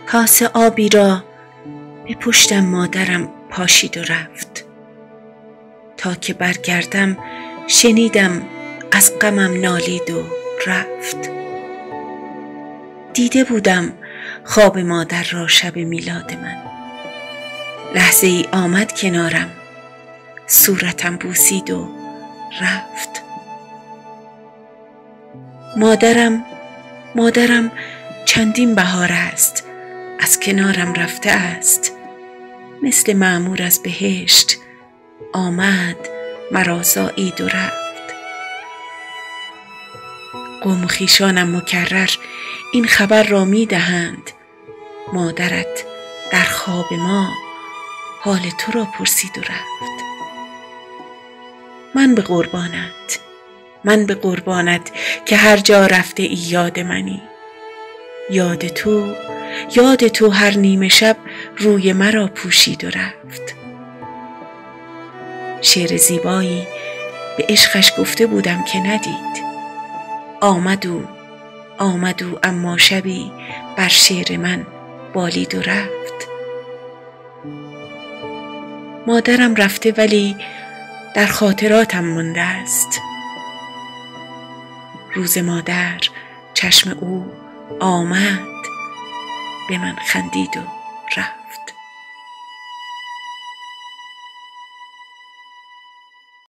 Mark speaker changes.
Speaker 1: کاسه آبی را به پشتم مادرم پاشید و رفت. تا که برگردم شنیدم از غمم نالید و رفت. دیده بودم خواب مادر را شب میلاد من. لحظه ای آمد کنارم، صورتم بوسید و رفت. مادرم چندین بهار است از کنارم رفته است. مثل معمور از بهشت آمد مرا زایید و رفت. قوم و خویشانم مکرر این خبر را می دهند: مادرت در خواب ما حال تو را پرسید و رفت. من به قربانت که هر جا رفته ای یاد منی. یاد تو هر نیمه شب روی مرا پوشید و رفت. شعر زیبایی به عشقش گفته بودم که ندید. آمد او اما شبی بر شعر من بالید و رفت. مادرم رفته ولی در خاطراتم مانده است. روز مادر چشم او آمد به من خندید و رفت.